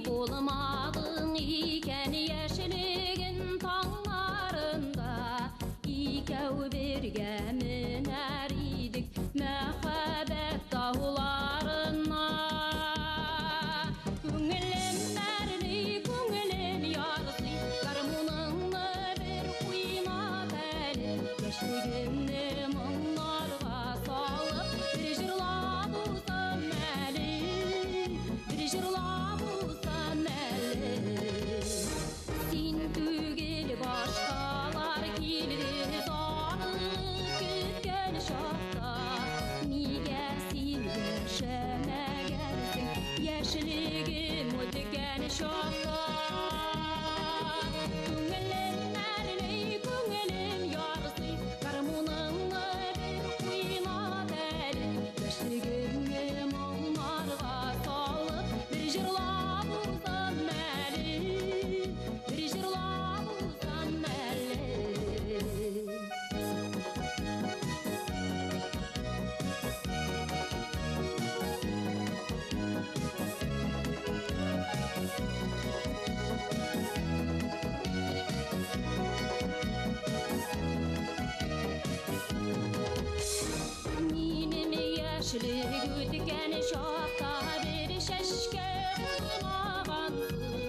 болмағың екен ешілігін таңарында екеу бірге мінер едік махаббат тауларына көңілім нәрли көңілім ярсы гармоныңны бір құйма бәлі яшілігімні мұңларға салып бір жырлап ұзам әлі бір жырлап ұзам әлі сен түгел башқалар келді зары күткен шақта неге сен яшамағансың яшілігім өткен шақта көңілім нәрли көңілім ярсы гармоныңны бір құйма бәлі яшілігімні мұңларға салып бір жырлап ұзам әлі бір жырлап ұзам әлі менің яшілік өткен шақта бір шәшке болмағансың